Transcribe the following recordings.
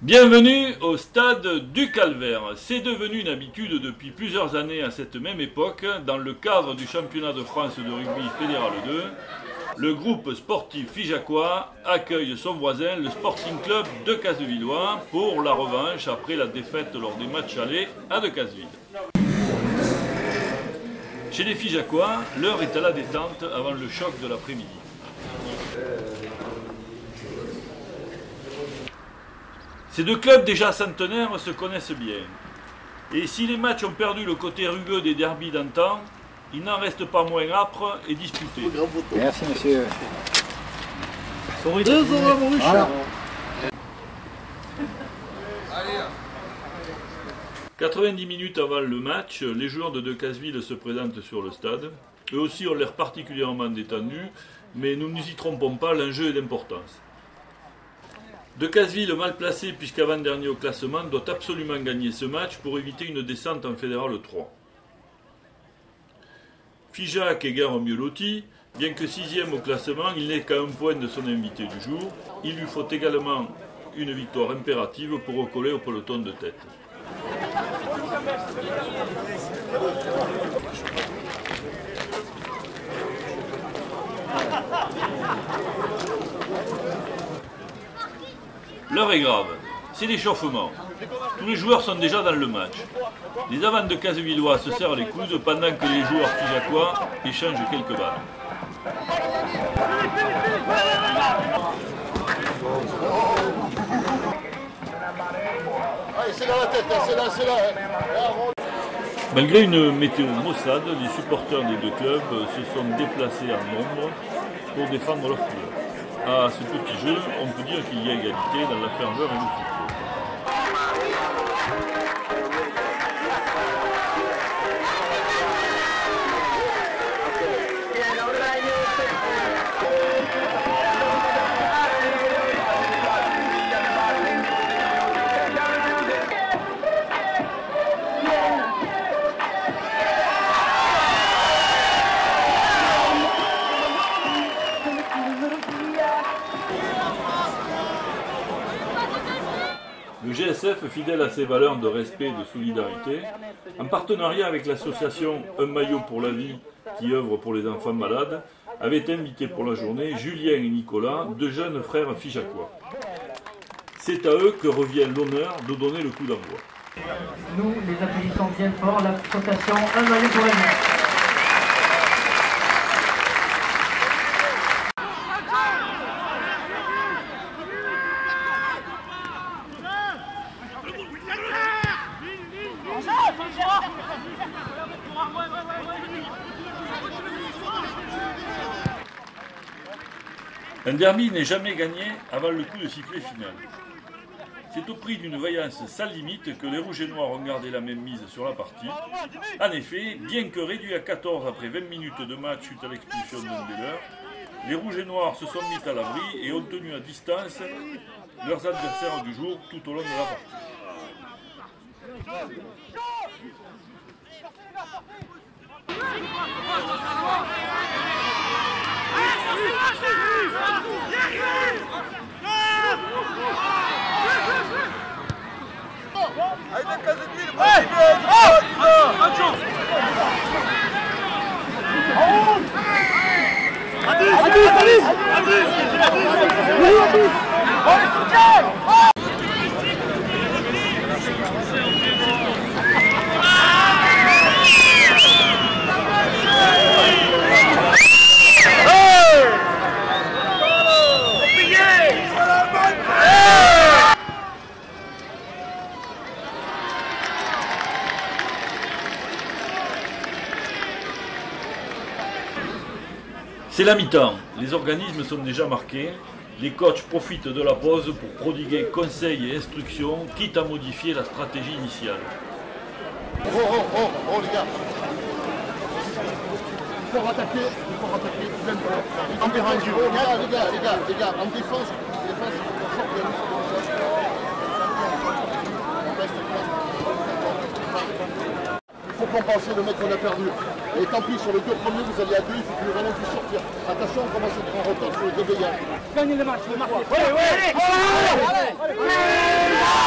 Bienvenue au stade du Calvaire. C'est devenu une habitude depuis plusieurs années à cette même époque, dans le cadre du championnat de France de rugby fédéral 2, le groupe sportif figeacois accueille son voisin, le Sporting Club de Cassevillois, pour la revanche après la défaite lors des matchs allés à Decazeville. Chez les figeacois, l'heure est à la détente avant le choc de l'après-midi. Ces deux clubs déjà centenaires se connaissent bien. Et si les matchs ont perdu le côté rugueux des derbys d'antan, il n'en reste pas moins âpre et disputé. Merci monsieur. 90 minutes avant le match, les joueurs de Decazeville se présentent sur le stade. Eux aussi ont l'air particulièrement détendus, mais nous ne nous y trompons pas, l'enjeu est d'importance. Decazeville, mal placé puisqu'avant-dernier au classement, doit absolument gagner ce match pour éviter une descente en Fédéral 3. Figeac est guère mieux loti, bien que 6e au classement, il n'est qu'à un point de son invité du jour. Il lui faut également une victoire impérative pour recoller au peloton de tête. L'heure est grave, c'est l'échauffement. Tous les joueurs sont déjà dans le match. Les avants de Cassevillois se serrent les coudes pendant que les joueurs figeacois échangent quelques balles. Malgré une météo maussade, les supporters des deux clubs se sont déplacés en nombre pour défendre leurs couleurs. À ce petit jeu, on peut dire qu'il y a égalité dans la ferveur et le football. Le GSF, fidèle à ses valeurs de respect et de solidarité, en partenariat avec l'association Un maillot pour la vie qui œuvre pour les enfants malades, avait invité pour la journée Julien et Nicolas, deux jeunes frères figeacois. C'est à eux que revient l'honneur de donner le coup d'envoi. Nous, les applaudissements viennent fort, l'association Un maillot pour la vie. Un derby n'est jamais gagné avant le coup de sifflet final. C'est au prix d'une vaillance sans limite que les Rouges et Noirs ont gardé la même mise sur la partie. En effet, bien que réduits à 14 après 20 minutes de match suite à l'expulsion d'un des leurs, les Rouges et Noirs se sont mis à l'abri et ont tenu à distance leurs adversaires du jour tout au long de la partie. C'est la mi-temps, les organismes sont déjà marqués, les coachs profitent de la pause pour prodiguer conseils et instructions, quitte à modifier la stratégie initiale. Oh les gars, il faut rattaquer, en défense, les gars, en défense, il faut compenser le mec qu'on a perdu. Et tant pis, sur les deux premiers, vous allez à deux, il faut que le ballon puisse sortir. Attention, on commence à être en retard sur le déblayage. Gagnez le match, le marquez. Allez, allez, allez, allez, allez.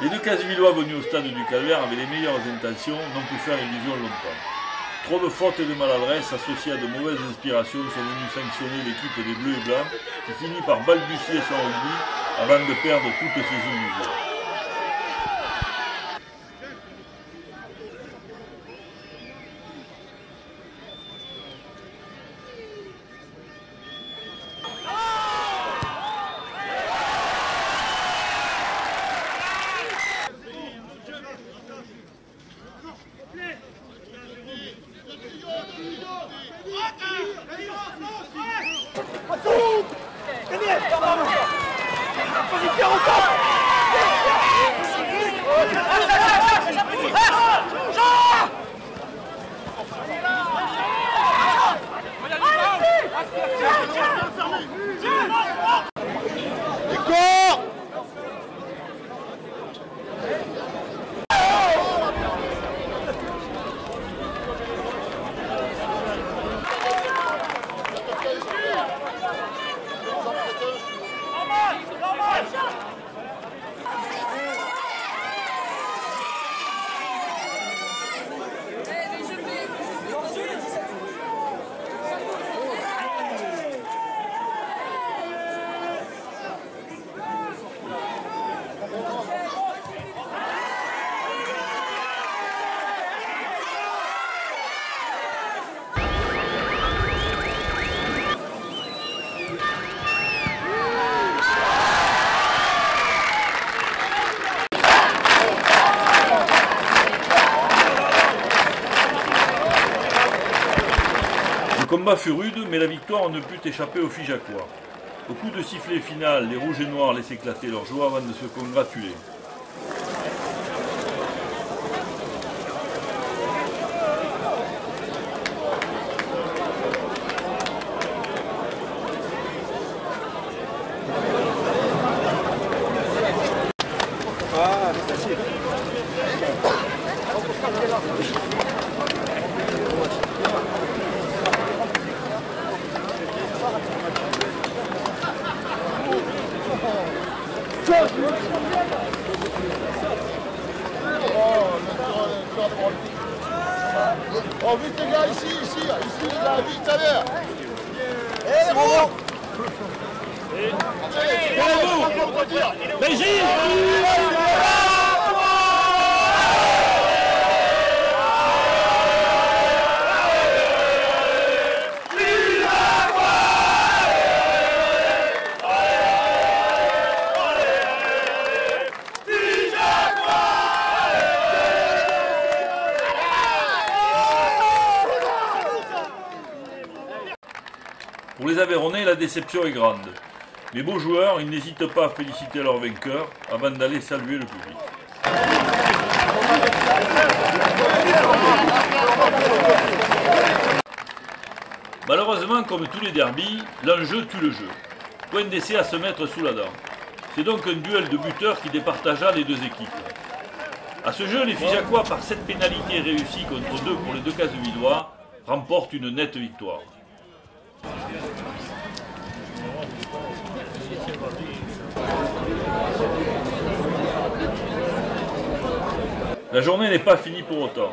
Les deux Casevillois venus au stade du Calvaire avec les meilleures intentions n'ont pu faire illusion longtemps. Trop de fautes et de maladresses associées à de mauvaises inspirations sont venus sanctionner l'équipe des Bleus et Blancs qui finit par balbutier son rugby avant de perdre toutes ses illusions. Le combat fut rude, mais la victoire ne put échapper aux Figeacois. Au coup de sifflet final, les Rouges et Noirs laissent éclater leur joie avant de se congratuler. Oh, vite les gars, ici les gars, vite, allez. C'est bon. Pour les Aveyronnais, la déception est grande. Les beaux joueurs, ils n'hésitent pas à féliciter leur vainqueur avant d'aller saluer le public. Malheureusement, comme tous les derbys, l'enjeu tue le jeu. Point d'essai à se mettre sous la dent. C'est donc un duel de buteurs qui départagea les deux équipes. À ce jeu, les Figeacois, par 7 pénalités réussies contre 2 pour les deux Casevillois, remportent une nette victoire. La journée n'est pas finie pour autant.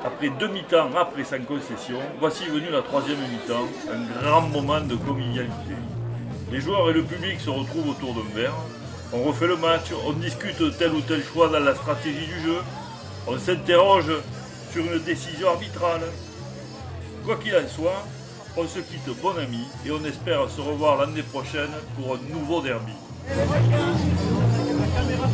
Après 2 mi-temps après sans concession, voici venu la 3e mi-temps, un grand moment de convivialité. Les joueurs et le public se retrouvent autour d'un verre, on refait le match, on discute tel ou tel choix dans la stratégie du jeu, on s'interroge sur une décision arbitrale. Quoi qu'il en soit, on se quitte bon ami et on espère se revoir l'année prochaine pour un nouveau derby. La caméra